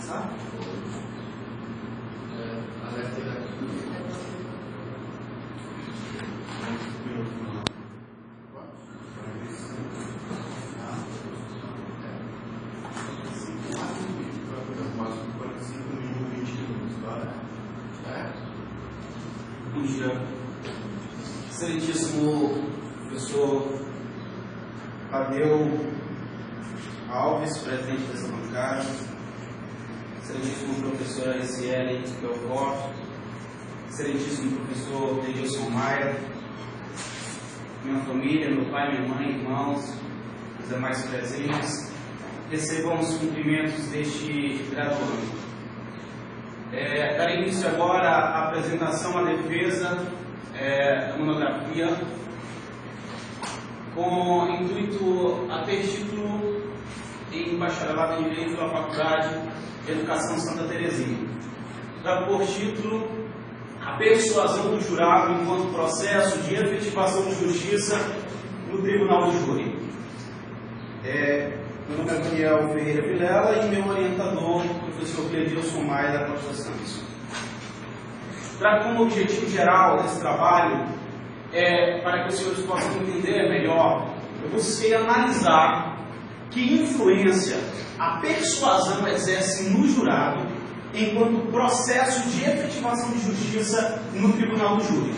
começar? Bom dia, excelentíssimo professor Tadeu Alves, presidente dessa bancada, excelentíssimo professor Ariciele Belfort, excelentíssimo professor Edilson Maia, minha família, meu pai, minha mãe, irmãos, os demais presentes, recebam os cumprimentos deste graduando. Darei início agora à apresentação, à defesa da monografia, com intuito a ter título em bacharelado em Direito da Faculdade de Educação Santa Teresinha. Dá por título a persuasão do jurado enquanto processo de efetivação de justiça no Tribunal do Júri. Meu nome aqui é o Ferreira Vilela e meu orientador, o professor Edilson Maia, da Costa Santos. Trago como objetivo geral desse trabalho, para que os senhores possam entender melhor, eu busquei analisar que influência a persuasão exerce no jurado enquanto processo de efetivação de justiça no Tribunal do Júri.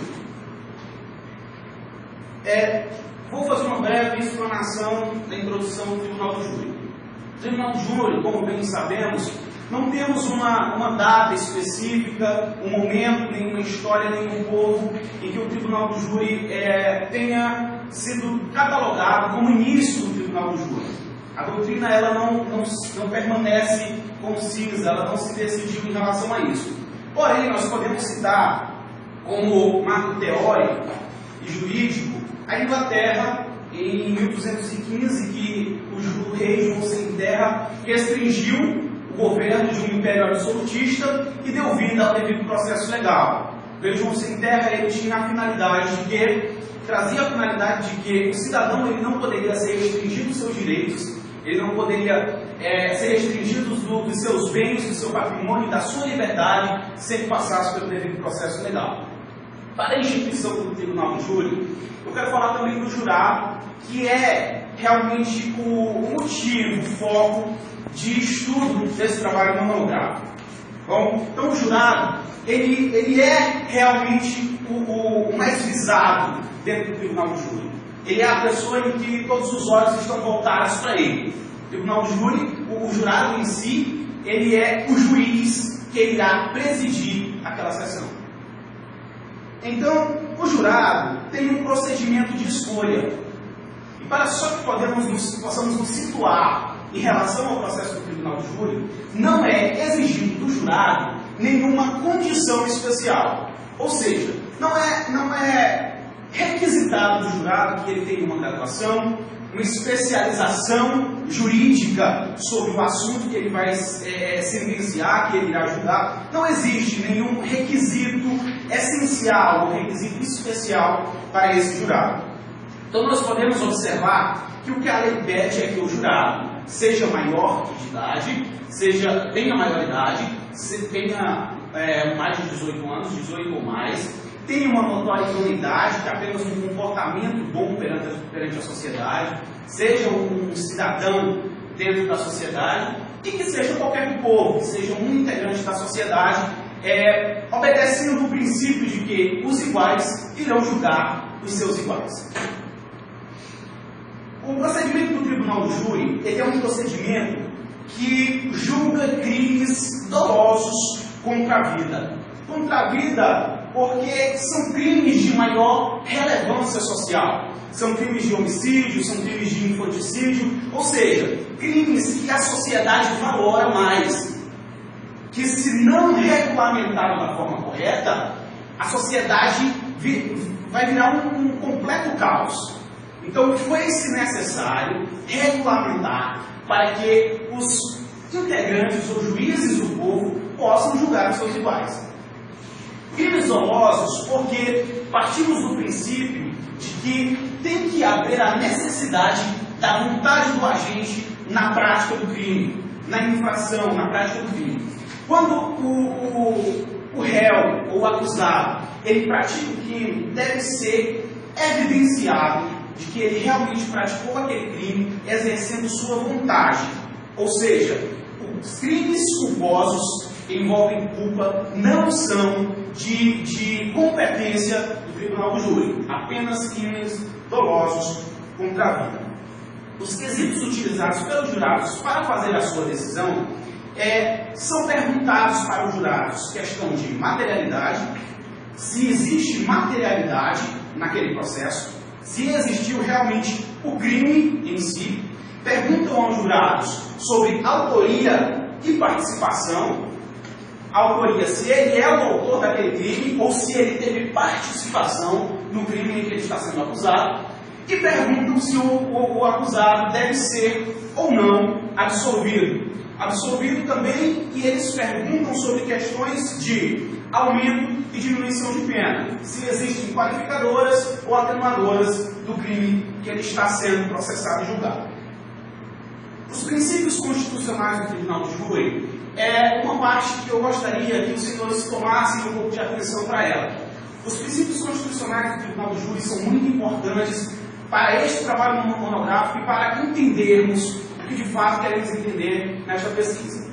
Vou fazer uma breve explanação da introdução do Tribunal do Júri. O Tribunal do Júri, como bem sabemos, não temos uma data específica, um momento, nenhuma história, nenhum povo em que o Tribunal do Júri tenha sido catalogado como início do Tribunal do Júri. A doutrina ela não permanece concisa, ela não se decidiu em relação a isso. Porém, nós podemos citar como marco teórico e jurídico a Inglaterra, em 1215, que o rei João Sem Terra restringiu o governo de um império absolutista e deu vida ao devido processo legal. O rei João Sem Terra ele tinha a finalidade de que, trazia a finalidade de que o cidadão ele não poderia ser restringido dos seus direitos, ele não poderia ser restringido dos seus bens, do seu patrimônio, da sua liberdade, sem que passasse pelo devido processo legal. Para a instituição do Tribunal do Júri, eu quero falar também do jurado, que é realmente o motivo, o foco de estudo desse trabalho monográfico. Bom, então o jurado, ele é realmente o mais visado dentro do Tribunal do Júri. Ele é a pessoa em que todos os olhos estão voltados para ele. O Tribunal do Júri, o jurado em si, ele é o juiz que irá presidir aquela sessão. Então, o jurado tem um procedimento de escolha. E para só que possamos nos situar em relação ao processo do Tribunal do Júri, não é exigido do jurado nenhuma condição especial. Ou seja, não é requisitado do jurado que ele tenha uma graduação, uma especialização jurídica sobre o assunto que ele vai sentenciar, que ele irá julgar. Não existe nenhum requisito essencial ou requisito especial para esse jurado. Então nós podemos observar que o que a lei pede é que o jurado seja maior de idade, tenha maioridade, tenha mais de 18 anos, 18 ou mais, tenha uma notória idoneidade, que apenas um comportamento bom perante a sociedade, seja um cidadão dentro da sociedade e que seja qualquer povo, que seja um integrante da sociedade, obedecendo o princípio de que os iguais irão julgar os seus iguais. O procedimento do Tribunal do Júri ele é um procedimento que julga crimes dolosos contra a vida. Contra a vida porque são crimes de maior relevância social. São crimes de homicídio, são crimes de infanticídio, ou seja, crimes que a sociedade valora mais. Que se não regulamentado da forma correta, a sociedade vai virar um completo caos. Então foi-se necessário regulamentar para que os integrantes ou juízes do povo possam julgar os seus iguais. Crimes dolosos porque partimos do princípio de que tem que haver a necessidade da vontade do agente na prática do crime. na infração, na prática do crime. Quando o réu ou o acusado ele pratica o crime, deve ser evidenciado de que ele realmente praticou aquele crime exercendo sua vontade. Ou seja, os crimes culposos que envolvem culpa não são de competência do tribunal do júri, apenas crimes dolosos contra a vida. Os quesitos utilizados pelos jurados para fazer a sua decisão são perguntados para os jurados questão de materialidade, se existe materialidade naquele processo, se existiu realmente o crime em si. Perguntam aos jurados sobre autoria e participação, autoria, se ele é o autor daquele crime ou se ele teve participação no crime em que ele está sendo acusado, e perguntam se o acusado deve ser ou não absolvido. Absolvido também, e eles perguntam sobre questões de aumento e diminuição de pena, se existem qualificadoras ou atenuadoras do crime que ele está sendo processado e julgado. Os princípios constitucionais do tribunal do júri é uma parte que eu gostaria que os senhores tomassem um pouco de atenção para ela. Os princípios constitucionais do tribunal do júri são muito importantes para este trabalho monográfico e para entendermos o que de fato queremos entender nesta pesquisa.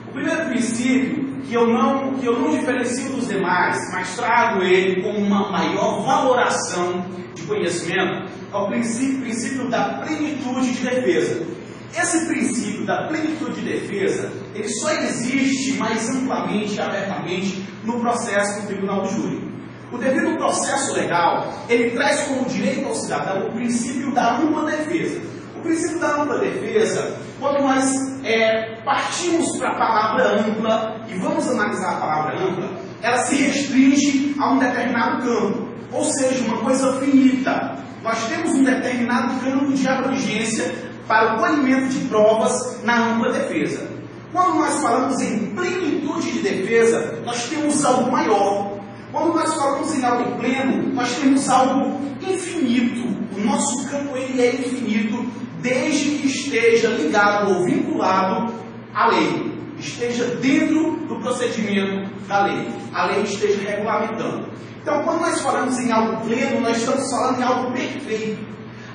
O primeiro princípio, que eu não diferencio dos demais, mas trago ele com uma maior valoração de conhecimento, é o princípio da plenitude de defesa. Esse princípio da plenitude de defesa, ele só existe mais amplamente e abertamente no processo do tribunal do júri. O devido processo legal, ele traz como direito ao cidadão o princípio da ampla defesa. O princípio da ampla defesa, quando nós partimos para a palavra ampla e vamos analisar a palavra ampla, ela se restringe a um determinado campo, ou seja, uma coisa finita. Nós temos um determinado campo de abrangência para o colhimento de provas na ampla defesa. Quando nós falamos em plenitude de defesa, nós temos algo maior. Quando nós falamos em algo pleno, nós temos algo infinito. O nosso campo ele é infinito, desde que esteja ligado ou vinculado à lei, esteja dentro do procedimento da lei, a lei esteja regulamentando. Então, quando nós falamos em algo pleno, nós estamos falando em algo perfeito.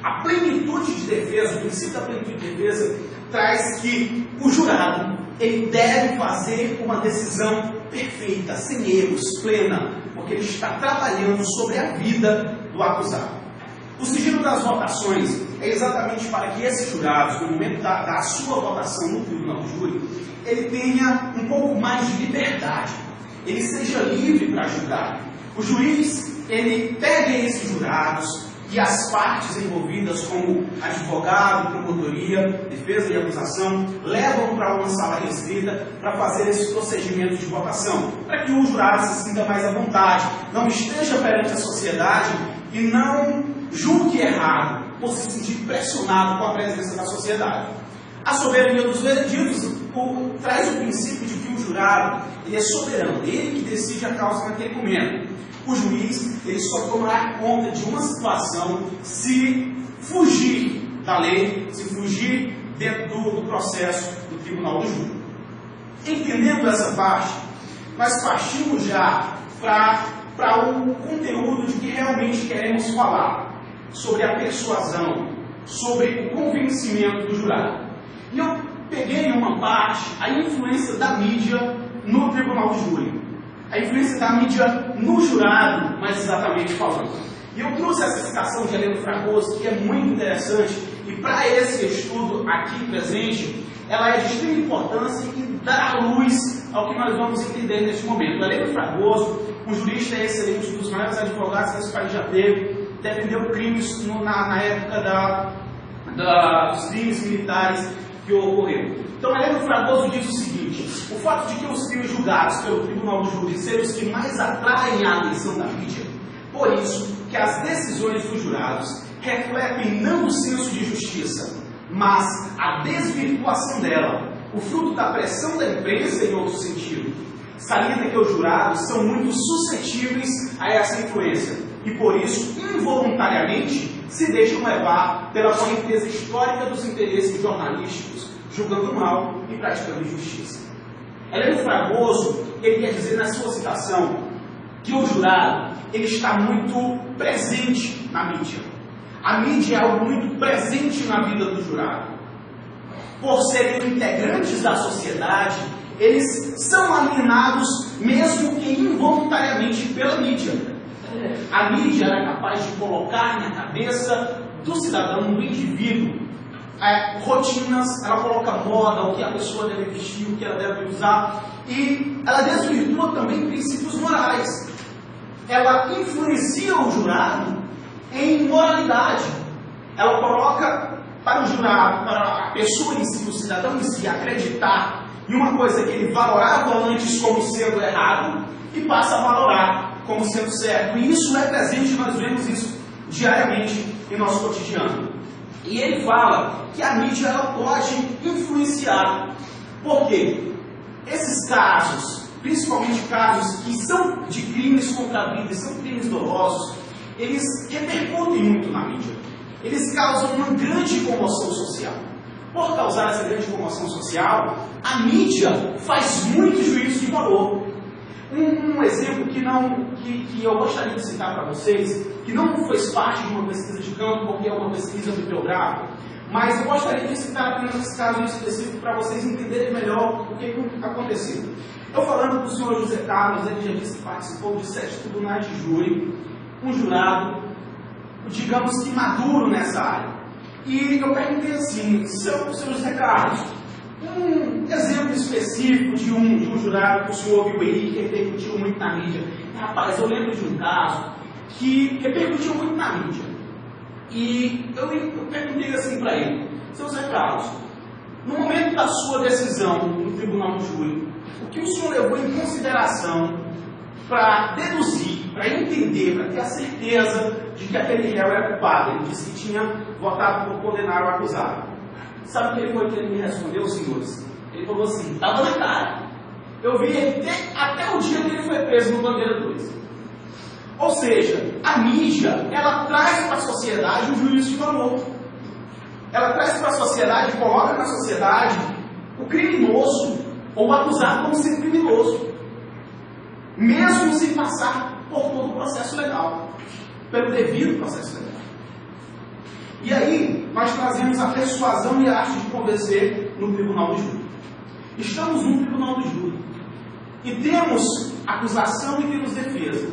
A plenitude de defesa, o princípio da plenitude de defesa, traz que o jurado ele deve fazer uma decisão perfeita, sem erros, plena, porque ele está trabalhando sobre a vida do acusado. O sigilo das votações é exatamente para que esses jurados, no momento da sua votação no tribunal do júri, ele tenha um pouco mais de liberdade, ele seja livre para julgar. O juiz, ele pega esses jurados e as partes envolvidas, como advogado, promotoria, defesa e acusação, levam para uma sala restrita para fazer esse procedimento de votação, para que o jurado se sinta mais à vontade, não esteja perante a sociedade e não julgue errado, por se sentir pressionado com a presença da sociedade. A soberania dos vereditos traz o princípio de que o jurado ele é soberano, ele que decide a causa naquele momento. O juiz ele só tomará conta de uma situação se fugir da lei, se fugir dentro do processo do tribunal do júri. Entendendo essa parte, nós partimos já para o conteúdo de que realmente queremos falar, sobre a persuasão, sobre o convencimento do jurado. E eu peguei uma parte, a influência da mídia no tribunal do júri. A influência da mídia no jurado, mais exatamente falando. E eu trouxe essa citação de Heleno Fragoso, que é muito interessante, e para esse estudo aqui presente, ela é de extrema importância e dá luz ao que nós vamos entender neste momento. Heleno Fragoso, um jurista excelente, um dos maiores advogados que esse país já teve, defendeu crimes na época dos crimes militares que ocorreram. Então, Heleno Fragoso diz o seguinte: o fato de que os crimes julgados pelo tribunal do júri sejam os que mais atraem a atenção da mídia, por isso que as decisões dos jurados refletem não o senso de justiça, mas a desvirtuação dela, o fruto da pressão da imprensa em outro sentido. Salienta que os jurados são muito suscetíveis a essa influência e, por isso, involuntariamente, se deixam levar pela correnteza histórica dos interesses jornalísticos, julgando mal e praticando injustiça. Heleno Fragoso, ele quer dizer na sua citação que o jurado ele está muito presente na mídia. A mídia é algo muito presente na vida do jurado. Por serem integrantes da sociedade, eles são alienados, mesmo que involuntariamente, pela mídia. A mídia é capaz de colocar na cabeça do cidadão, do indivíduo, rotinas, ela coloca moda, o que a pessoa deve vestir, o que ela deve usar, e ela desvirtua também princípios morais. Ela influencia o jurado em moralidade. Ela coloca para o jurado, para a pessoa em si, o cidadão em si, acreditar em uma coisa que ele valorava antes como sendo errado e passa a valorar como sendo certo. E isso é presente, nós vemos isso diariamente em nosso cotidiano. E ele fala que a mídia ela pode influenciar. Por quê? Esses casos, principalmente casos que são de crimes contra a vida, são crimes dolosos, eles repercutem muito na mídia. Eles causam uma grande comoção social. Por causar essa grande comoção social, a mídia faz muito juízo de valor. Um exemplo que eu gostaria de citar para vocês, que não fez parte de uma pesquisa de campo, porque é uma pesquisa bibliográfica, mas eu gostaria de citar apenas esse caso específico para vocês entenderem melhor o que aconteceu. Eu falando com o senhor José Carlos, ele já disse que participou de 7 tribunais de júri, um jurado, digamos que maduro nessa área. E eu perguntei assim, senhor José Carlos, um exemplo específico de um jurado que o senhor ouviu aí, que repercutiu muito na mídia. Rapaz, eu lembro de um caso que repercutiu muito na mídia. E eu perguntei assim para ele, senhor José Carlos, no momento da sua decisão no tribunal do júri, o que o senhor levou em consideração para deduzir, para entender, para ter a certeza de que aquele réu era culpado? Ele disse que tinha votado por condenar o acusado. Sabe o que ele foi que ele me respondeu, senhores? Ele falou assim, estava na cara. Eu vi ele até o dia que ele foi preso no Bandeira 2. Ou seja, a mídia, ela traz para a sociedade um juízo de valor. Ela traz para a sociedade, coloca na sociedade o criminoso ou o acusado como ser criminoso, mesmo sem passar por todo o processo legal, pelo devido processo legal. E aí, nós trazemos a persuasão e a arte de convencer no tribunal do júri. Estamos no tribunal do júri e temos acusação e temos defesa.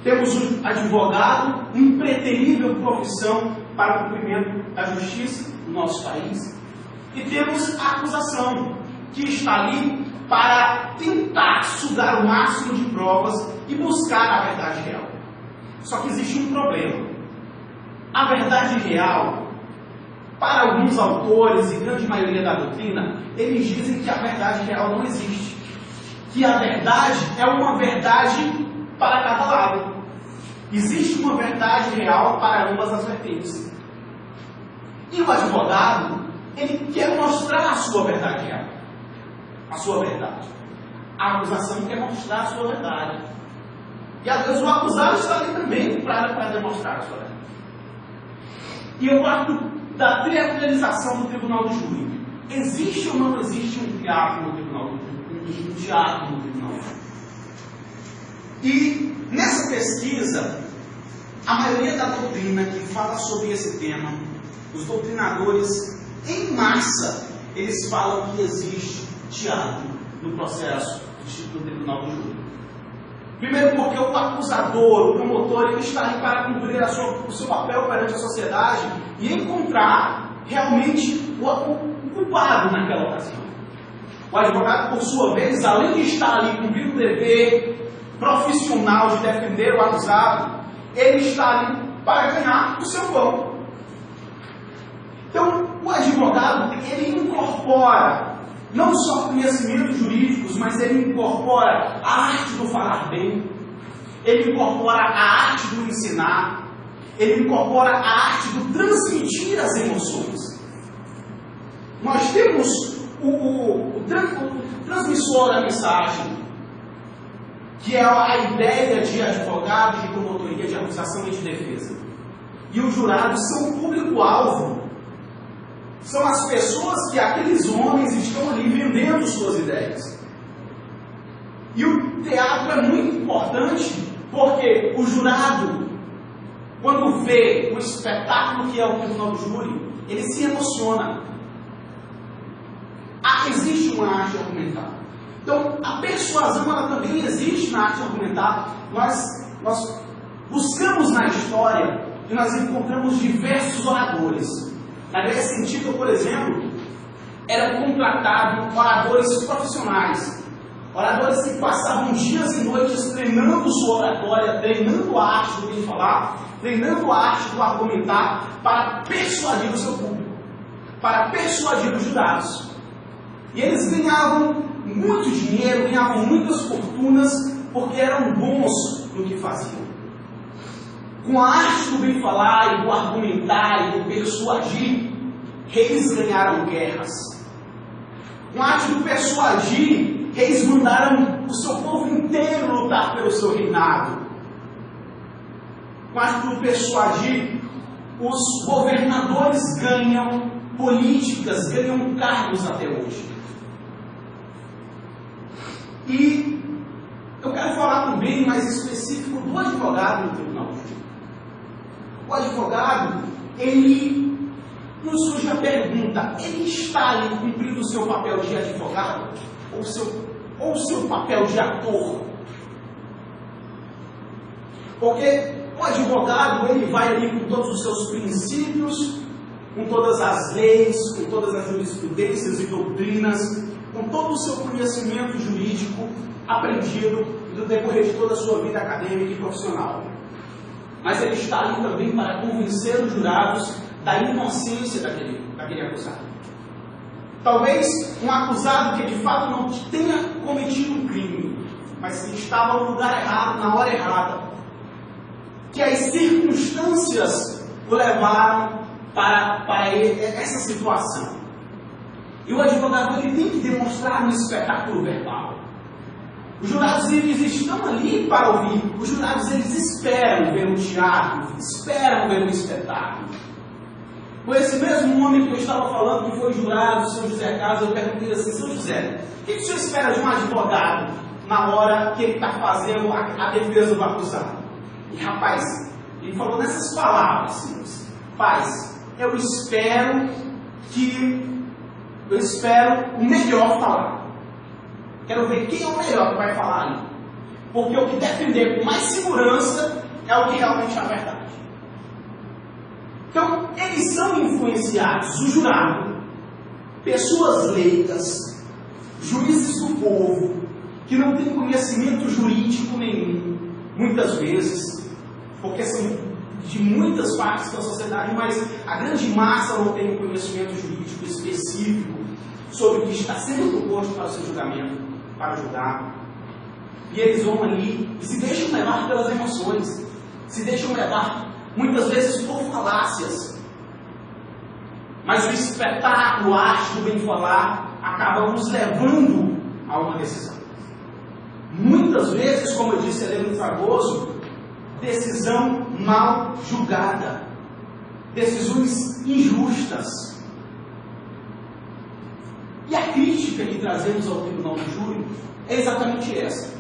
Temos um advogado, uma impreterível profissão para o cumprimento da justiça no nosso país. E temos a acusação, que está ali para tentar sugar o máximo de provas e buscar a verdade real. Só que existe um problema. A verdade real, para alguns autores e grande maioria da doutrina, eles dizem que a verdade real não existe. Que a verdade é uma verdade para cada lado. Existe uma verdade real para ambas as vertentes. E o advogado, ele quer mostrar a sua verdade real. A sua verdade. A acusação quer mostrar a sua verdade. E às vezes o acusado está ali também para demonstrar a sua verdade. E eu parto da triatletização do tribunal do júri. Existe ou não existe um triatlo no tribunal do júri? Um diálogo no tribunal do júri. E nessa pesquisa, a maioria da doutrina que fala sobre esse tema, os doutrinadores em massa, eles falam que existe diálogo no processo do tribunal do júri. Primeiro porque o acusador, o promotor, ele está ali para cumprir o seu papel perante a sociedade e encontrar realmente o culpado naquela ocasião. O advogado, por sua vez, além de estar ali cumprindo o dever profissional de defender o acusado, ele está ali para ganhar o seu pão. Então, o advogado, ele incorpora não só conhecimentos jurídicos, mas ele incorpora a arte do falar bem, ele incorpora a arte do ensinar, ele incorpora a arte do transmitir as emoções. Nós temos o transmissor da mensagem, que é a ideia de advogado, de promotoria, de acusação e de defesa. E os jurados são o público-alvo São as pessoas que aqueles homens estão ali vendendo suas ideias. E o teatro é muito importante porque o jurado, quando vê o espetáculo que é o tribunal do júri, ele se emociona. Existe uma arte argumental. Então, a persuasão ela também existe na arte argumental. Nós buscamos na história e nós encontramos diversos oradores. Na Grécia Antiga, por exemplo, eram contratados oradores profissionais. Oradores que passavam dias e noites treinando sua oratória, treinando a arte do bem falar, treinando a arte do argumentar para persuadir o seu público, para persuadir os jurados. E eles ganhavam muito dinheiro, ganhavam muitas fortunas, porque eram bons no que faziam. Com a arte do bem falar e do argumentar e do persuadir, reis ganharam guerras. Com a arte do persuadir, reis mandaram o seu povo inteiro lutar pelo seu reinado. Com a arte do persuadir, os governadores ganham políticas, ganham cargos até hoje. E eu quero falar também mais específico do advogado no tribunal do júri. O advogado, ele nos surge a pergunta: ele está ali cumprindo o seu papel de advogado ou o seu papel de ator? Porque o advogado, ele vai ali com todos os seus princípios, com todas as leis, com todas as jurisprudências e doutrinas, com todo o seu conhecimento jurídico aprendido no decorrer de toda a sua vida acadêmica e profissional. Mas ele está ali também para convencer os jurados da inocência daquele acusado. Talvez um acusado que de fato não tenha cometido um crime, mas que estava no lugar errado, na hora errada, que as circunstâncias o levaram para essa situação. E o advogado ele tem que demonstrar no espetáculo verbal. Os jurados eles estão ali para ouvir. Os jurados eles esperam ver um teatro, esperam ver um espetáculo. Com esse mesmo homem que eu estava falando, que foi jurado, o São José Carlos, eu perguntei assim: São José, o que o senhor espera de um advogado na hora que ele está fazendo a defesa do acusado? E rapaz, ele falou nessas palavras assim: paz, eu espero o melhor falar. Quero ver quem é o melhor que vai falar ali. Porque o que defender com mais segurança é o que realmente é a verdade. Então, eles são influenciados, o jurado, pessoas leigas, juízes do povo, que não têm conhecimento jurídico nenhum, muitas vezes, porque são de muitas partes da sociedade, mas a grande massa não tem um conhecimento jurídico específico sobre o que está sendo proposto para o seu julgamento, para julgar. E eles vão ali e se deixam levar pelas emoções, se deixam levar muitas vezes por falácias. Mas o espetáculo, a arte do bem falar, acaba nos levando a uma decisão. Muitas vezes, como eu disse Heleno Fragoso, decisão mal julgada, decisões injustas. E a crítica que trazemos ao tribunal do júri é exatamente essa.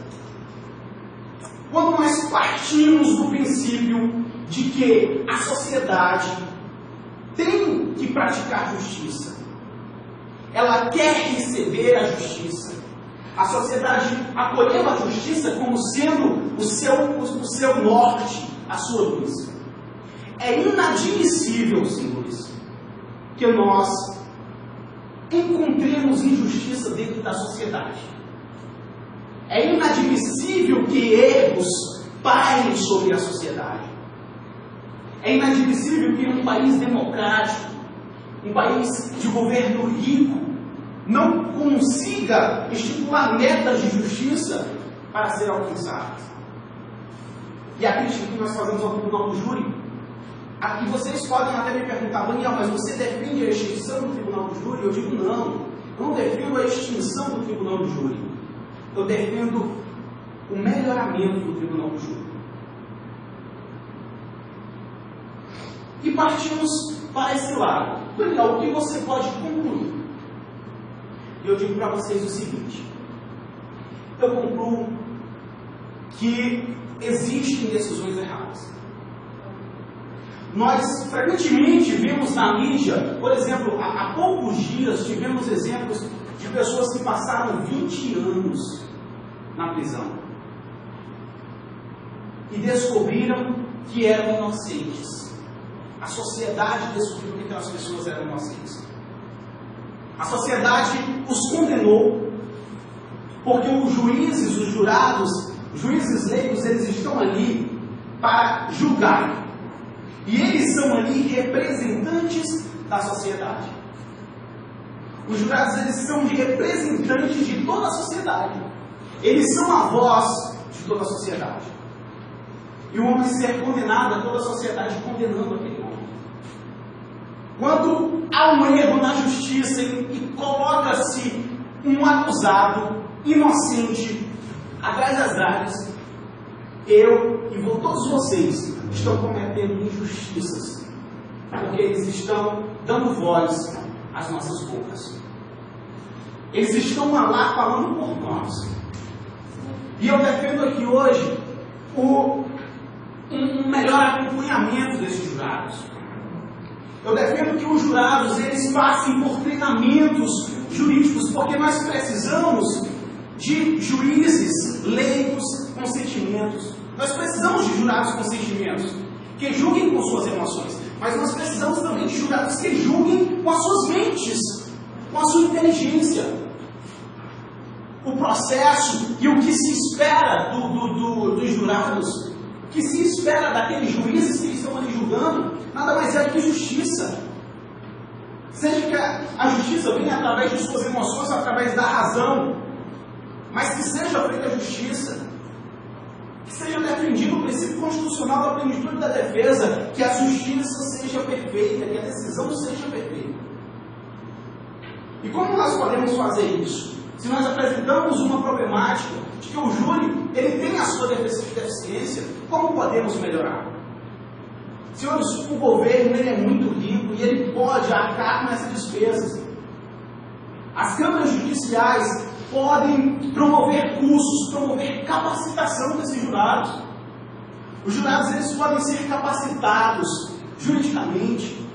Quando nós partimos do princípio de que a sociedade tem que praticar justiça, ela quer receber a justiça, a sociedade acolheu a justiça como sendo o seu norte, a sua luz. É inadmissível, senhores, que nós encontremos injustiça dentro da sociedade. É inadmissível que erros pairem sobre a sociedade. É inadmissível que um país democrático, um país de governo rico, não consiga estipular metas de justiça para ser alcançadas. E a crítica que nós fazemos ao tribunal do júri, aqui vocês podem até me perguntar: Daniel, mas você defende a extinção do tribunal do júri? Eu digo não, eu não defendo a extinção do tribunal do júri. Eu defendo o melhoramento do tribunal do júri. E partimos para esse lado. Daniel, o que você pode concluir? Eu digo para vocês o seguinte: eu concluo que existem decisões erradas. Nós frequentemente vemos na mídia, por exemplo, há poucos dias tivemos exemplos de pessoas que passaram 20 anos na prisão e descobriram que eram inocentes. A sociedade descobriu que aquelas pessoas eram inocentes. A sociedade os condenou porque os juízes, os jurados, juízes leigos, eles estão ali para julgar. E eles são ali representantes da sociedade. Os jurados, eles são representantes de toda a sociedade. Eles são a voz de toda a sociedade. E o homem ser condenado, toda a sociedade condenando aquele homem. Quando há um erro na justiça e coloca-se um acusado inocente atrás das grades, eu e todos vocês estão cometendo injustiças, porque eles estão dando voz às nossas bocas. Eles estão lá falando por nós. E eu defendo aqui hoje um melhor acompanhamento desses jurados. Eu defendo que os jurados eles passem por treinamentos jurídicos, porque nós precisamos de juízes leigos com sentimentos. Nós precisamos de jurados com sentimentos, que julguem com suas emoções. Mas nós precisamos também de jurados que julguem com as suas mentes, com a sua inteligência. O processo e o que se espera dos jurados, o que se espera daqueles juízes que estão ali julgando, nada mais é do que justiça. Seja que a justiça venha através de suas emoções, através da razão, mas que seja feita a justiça, que seja defendido o princípio constitucional da plenitude da defesa, que a justiça seja perfeita, que a decisão seja perfeita. E como nós podemos fazer isso? Se nós apresentamos uma problemática de que o júri ele tem a sua deficiência, como podemos melhorar? Senhores, o governo ele é muito rico e ele pode arcar com essas despesas. As câmaras judiciais podem promover cursos, promover capacitação desses jurados. Os jurados eles podem ser capacitados juridicamente,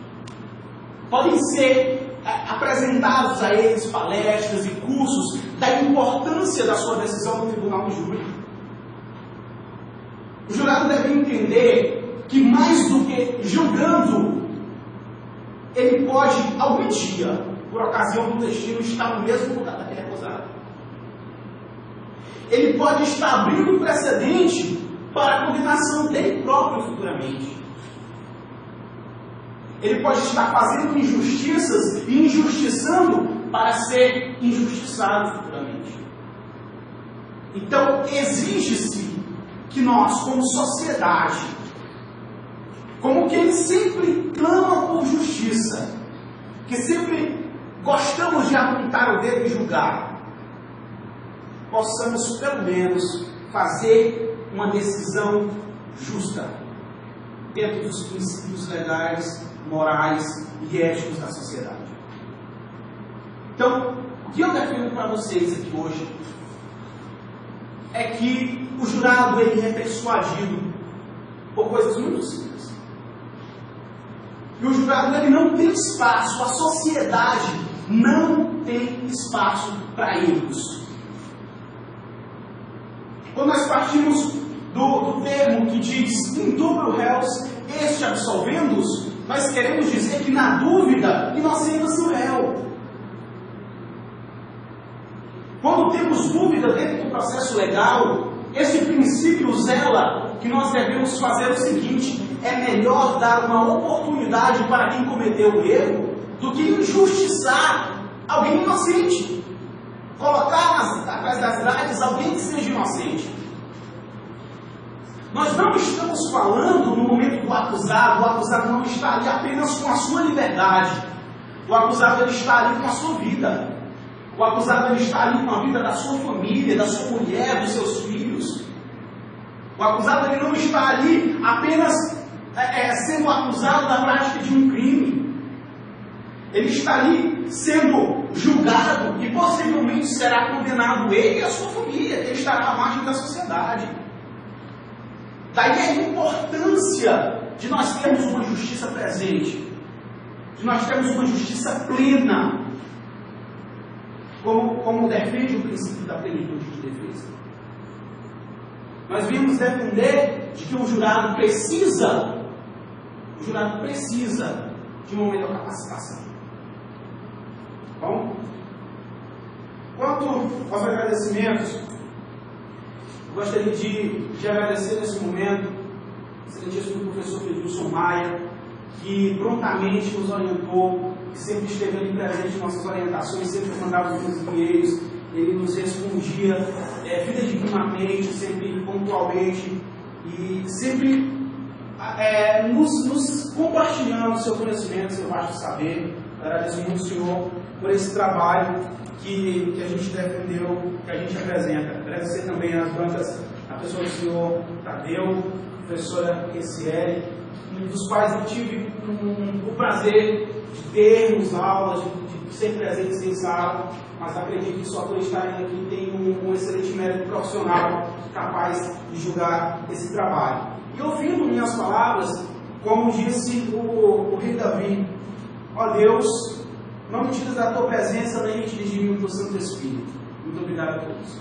podem ser apresentados a eles palestras e cursos da importância da sua decisão no tribunal de júri. O jurado deve entender que mais do que julgando, ele pode, algum dia, por ocasião do destino, estar no mesmo lugar daquele acusado. Ele pode estar abrindo precedente para a condenação dele próprio futuramente. Ele pode estar fazendo injustiças e injustiçando para ser injustiçado futuramente. Então, exige-se que nós, como sociedade, como quem sempre clama por justiça, que sempre gostamos de apontar o dedo e julgar, possamos, pelo menos, fazer uma decisão justa, dentro dos princípios legais, morais e éticos da sociedade. Então, o que eu defendo para vocês aqui hoje é que o jurado ele é persuadido por coisas muito simples. E o jurado ele não tem espaço, a sociedade não tem espaço para erros. Quando nós partimos do termo que diz indubio réus, este absolvendo-os, nós queremos dizer que na dúvida, inocentes o réu. Quando temos dúvida dentro do processo legal, esse princípio zela que nós devemos fazer o seguinte: é melhor dar uma oportunidade para quem cometeu o erro do que injustiçar alguém inocente. Colocar atrás das grades alguém que seja inocente. Nós não estamos falando no momento do acusado, o acusado não está ali apenas com a sua liberdade. O acusado ele está ali com a sua vida. O acusado ele está ali com a vida da sua família, da sua mulher, dos seus filhos. O acusado ele não está ali apenas sendo acusado da prática de um crime. Ele está ali sendo julgado e possivelmente será condenado ele e a sua família. Ele estará à margem da sociedade. Daí a importância de nós termos uma justiça presente, de nós termos uma justiça plena, como defende o princípio da plenitude de defesa. Nós vimos defender de que o jurado precisa de uma melhor capacitação. Bom, quanto aos agradecimentos, eu gostaria de agradecer nesse momento o excelentíssimo professor Fredilson Maia, que prontamente nos orientou, que sempre esteve ali presente em nossas orientações, sempre mandava os e-mails, ele nos respondia fidedignamente, sempre pontualmente, e sempre nos compartilhando seu conhecimento, seu vasto saber. Agradeço muito, senhor, por esse trabalho que a gente defendeu, que a gente apresenta. Agradecer também às bancas, a pessoa do senhor Tadeu, professora Kessiele, dos quais eu tive o prazer de termos aulas, de ser presentes em sala, mas acredito que só por estarem aqui tem um excelente mérito profissional capaz de julgar esse trabalho. E ouvindo minhas palavras, como disse o rei Davi, ó Deus, não me tires da tua presença, nem me tires de mim o teu Santo Espírito. Muito obrigado a todos.